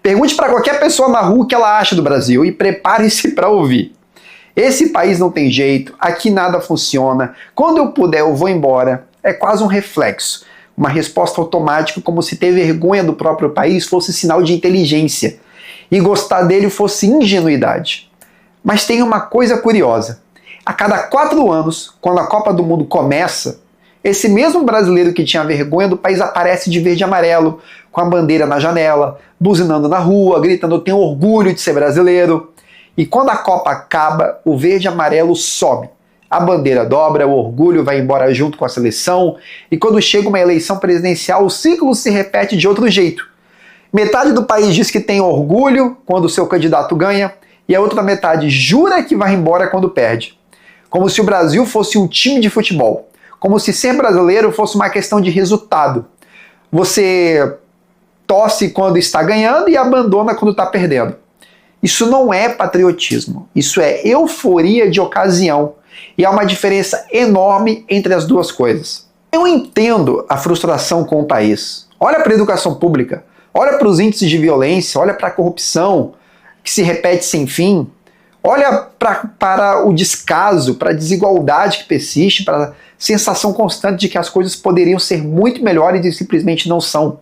Pergunte para qualquer pessoa na rua o que ela acha do Brasil e prepare-se para ouvir. Esse país não tem jeito, aqui nada funciona, quando eu puder eu vou embora. É quase um reflexo, uma resposta automática, como se ter vergonha do próprio país fosse sinal de inteligência e gostar dele fosse ingenuidade. Mas tem uma coisa curiosa, a cada 4 anos, quando a Copa do Mundo começa, esse mesmo brasileiro que tinha vergonha do país aparece de verde e amarelo, com a bandeira na janela, buzinando na rua, gritando: "Eu tenho orgulho de ser brasileiro". E quando a Copa acaba, o verde e amarelo some. A bandeira dobra, o orgulho vai embora junto com a seleção, e quando chega uma eleição presidencial, o ciclo se repete de outro jeito. Metade do país diz que tem orgulho quando o seu candidato ganha, e a outra metade jura que vai embora quando perde. Como se o Brasil fosse um time de futebol. Como se ser brasileiro fosse uma questão de resultado. Você torce quando está ganhando e abandona quando está perdendo. Isso não é patriotismo, isso é euforia de ocasião. E há uma diferença enorme entre as duas coisas. Eu entendo a frustração com o país. Olha para a educação pública, olha para os índices de violência, olha para a corrupção que se repete sem fim. Olha para o descaso, para a desigualdade que persiste, para a sensação constante de que as coisas poderiam ser muito melhores e simplesmente não são.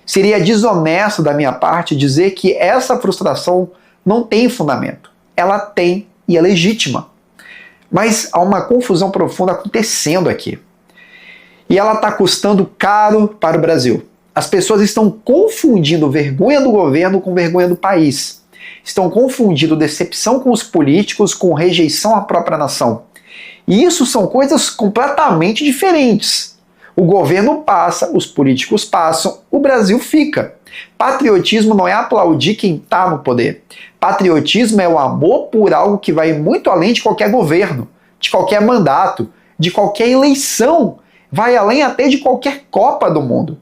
Seria desonesto da minha parte dizer que essa frustração não tem fundamento. Ela tem e é legítima. Mas há uma confusão profunda acontecendo aqui. E ela está custando caro para o Brasil. As pessoas estão confundindo vergonha do governo com vergonha do país. Estão confundindo decepção com os políticos com rejeição à própria nação. E isso são coisas completamente diferentes. O governo passa, os políticos passam, o Brasil fica. Patriotismo não é aplaudir quem está no poder. Patriotismo é o amor por algo que vai muito além de qualquer governo, de qualquer mandato, de qualquer eleição. Vai além até de qualquer Copa do Mundo.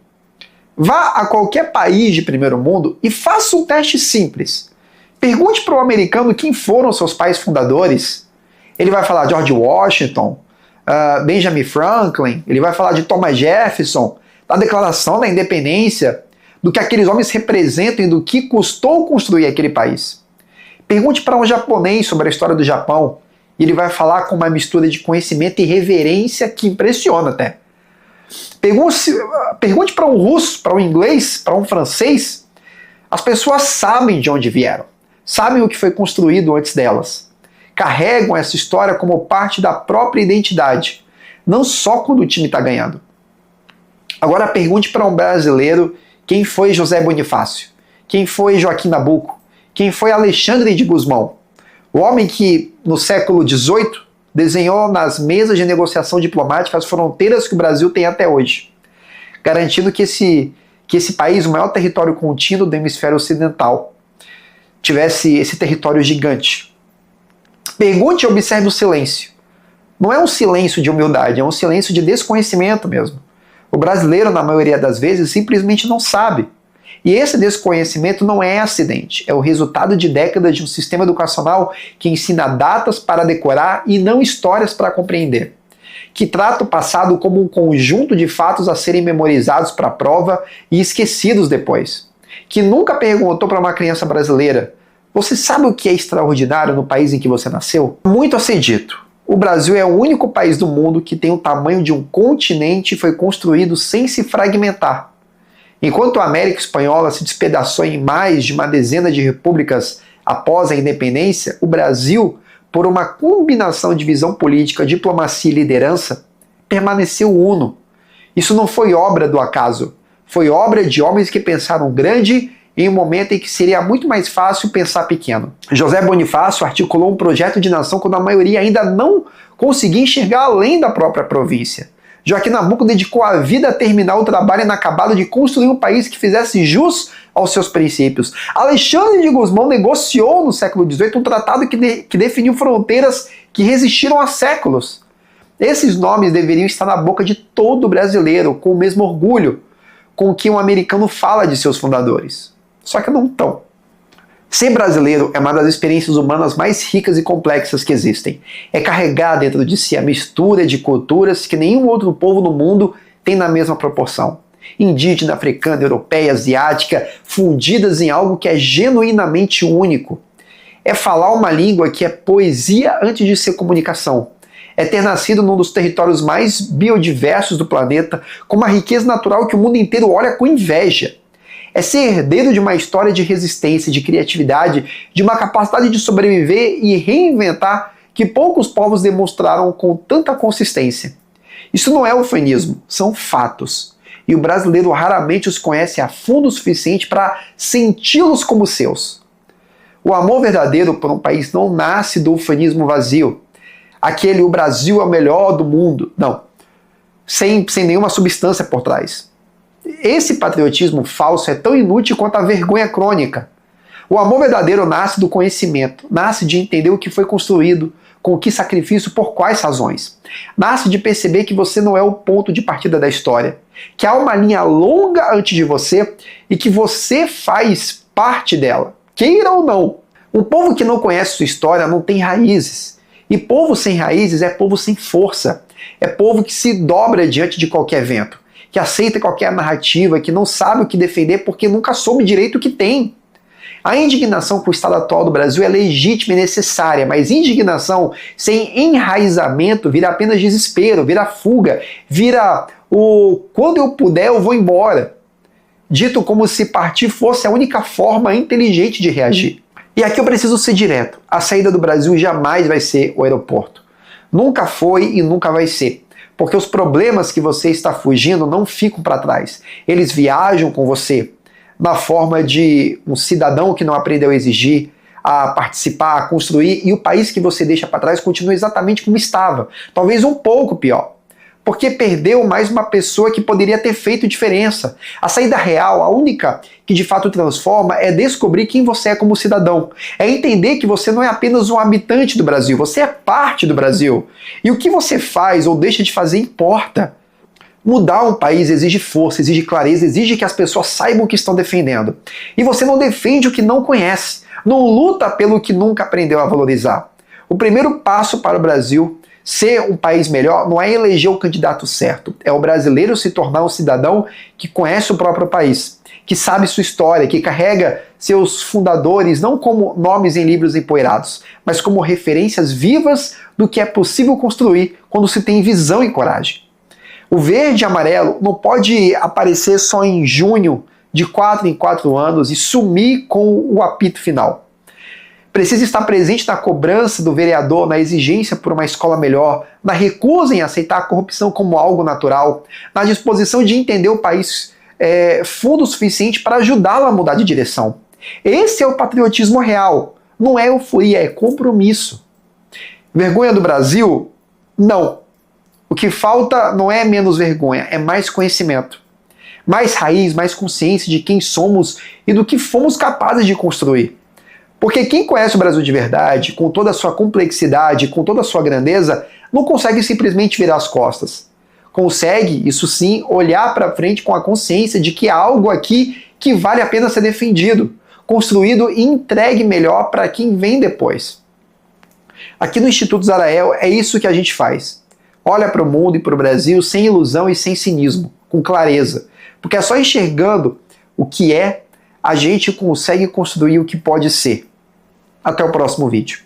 Vá a qualquer país de primeiro mundo e faça um teste simples. Pergunte para o americano quem foram seus pais fundadores. Ele vai falar George Washington, Benjamin Franklin, ele vai falar de Thomas Jefferson, da Declaração da Independência, do que aqueles homens representam e do que custou construir aquele país. Pergunte para um japonês sobre a história do Japão, e ele vai falar com uma mistura de conhecimento e reverência que impressiona até. Pergunte para um russo, para um inglês, para um francês. As pessoas sabem de onde vieram, sabem o que foi construído antes delas. Carregam essa história como parte da própria identidade, não só quando o time está ganhando. Agora pergunte para um brasileiro quem foi José Bonifácio, quem foi Joaquim Nabuco, quem foi Alexandre de Gusmão, o homem que, no século XVIII, desenhou nas mesas de negociação diplomática as fronteiras que o Brasil tem até hoje, garantindo que esse país, o maior território contínuo do hemisfério ocidental, tivesse esse território gigante. Pergunte e observe o silêncio. Não é um silêncio de humildade, é um silêncio de desconhecimento mesmo. O brasileiro, na maioria das vezes, simplesmente não sabe. E esse desconhecimento não é acidente, é o resultado de décadas de um sistema educacional que ensina datas para decorar e não histórias para compreender, que trata o passado como um conjunto de fatos a serem memorizados para a prova e esquecidos depois, que nunca perguntou para uma criança brasileira: você sabe o que é extraordinário no país em que você nasceu? Muito a ser dito. O Brasil é o único país do mundo que tem o tamanho de um continente e foi construído sem se fragmentar. Enquanto a América Espanhola se despedaçou em mais de uma dezena de repúblicas após a independência, o Brasil, por uma combinação de visão política, diplomacia e liderança, permaneceu uno. Isso não foi obra do acaso, foi obra de homens que pensaram grande em um momento em que seria muito mais fácil pensar pequeno. José Bonifácio articulou um projeto de nação quando a maioria ainda não conseguia enxergar além da própria província. Joaquim Nabuco dedicou a vida a terminar o trabalho inacabado de construir um país que fizesse jus aos seus princípios. Alexandre de Gusmão negociou no século XVIII um tratado que definiu fronteiras que resistiram há séculos. Esses nomes deveriam estar na boca de todo brasileiro, com o mesmo orgulho com que um americano fala de seus fundadores. Só que não estão. Ser brasileiro é uma das experiências humanas mais ricas e complexas que existem. É carregar dentro de si a mistura de culturas que nenhum outro povo no mundo tem na mesma proporção. indígena, africana, europeia, asiática, fundidas em algo que é genuinamente único. É falar uma língua que é poesia antes de ser comunicação. É ter nascido num dos territórios mais biodiversos do planeta, com uma riqueza natural que o mundo inteiro olha com inveja. É ser herdeiro de uma história de resistência, de criatividade, de uma capacidade de sobreviver e reinventar que poucos povos demonstraram com tanta consistência. Isso não é eufemismo, são fatos. E o brasileiro raramente os conhece a fundo o suficiente para senti-los como seus. O amor verdadeiro por um país não nasce do eufemismo vazio. Aquele o Brasil é o melhor do mundo. Não. Sem nenhuma substância por trás. Esse patriotismo falso é tão inútil quanto a vergonha crônica. O amor verdadeiro nasce do conhecimento, nasce de entender o que foi construído, com que sacrifício, por quais razões. Nasce de perceber que você não é o ponto de partida da história, que há uma linha longa antes de você e que você faz parte dela, queira ou não. Um povo que não conhece sua história não tem raízes. E povo sem raízes é povo sem força. É povo que se dobra diante de qualquer vento, que aceita qualquer narrativa, que não sabe o que defender porque nunca soube direito o que tem. A indignação com o estado atual do Brasil é legítima e necessária, mas indignação sem enraizamento vira apenas desespero, vira fuga, vira o quando eu puder eu vou embora. Dito como se partir fosse a única forma inteligente de reagir. E aqui eu preciso ser direto. A saída do Brasil jamais vai ser o aeroporto. Nunca foi e nunca vai ser. Porque os problemas que você está fugindo não ficam para trás. Eles viajam com você na forma de um cidadão que não aprendeu a exigir, a participar, a construir, e o país que você deixa para trás continua exatamente como estava. Talvez um pouco pior. Porque perdeu mais uma pessoa que poderia ter feito diferença. A saída real, a única que de fato transforma, é descobrir quem você é como cidadão. É entender que você não é apenas um habitante do Brasil, você é parte do Brasil. E o que você faz ou deixa de fazer importa. Mudar um país exige força, exige clareza, exige que as pessoas saibam o que estão defendendo. E você não defende o que não conhece, não luta pelo que nunca aprendeu a valorizar. O primeiro passo para o Brasil ser um país melhor não é eleger o candidato certo, é o brasileiro se tornar um cidadão que conhece o próprio país, que sabe sua história, que carrega seus fundadores não como nomes em livros empoeirados, mas como referências vivas do que é possível construir quando se tem visão e coragem. O verde e amarelo não pode aparecer só em junho, de 4 em 4 anos, e sumir com o apito final. Precisa estar presente na cobrança do vereador, na exigência por uma escola melhor, na recusa em aceitar a corrupção como algo natural, na disposição de entender o país fundo o suficiente para ajudá-lo a mudar de direção. Esse é o patriotismo real. Não é euforia, é compromisso. Vergonha do Brasil? Não. O que falta não é menos vergonha, é mais conhecimento. Mais raiz, mais consciência de quem somos e do que fomos capazes de construir. Porque quem conhece o Brasil de verdade, com toda a sua complexidade, com toda a sua grandeza, não consegue simplesmente virar as costas. Consegue, isso sim, olhar para frente com a consciência de que há algo aqui que vale a pena ser defendido, construído e entregue melhor para quem vem depois. Aqui no Instituto Zarael é isso que a gente faz. Olha para o mundo e para o Brasil sem ilusão e sem cinismo, com clareza. Porque é só enxergando o que é, a gente consegue construir o que pode ser. Até o próximo vídeo.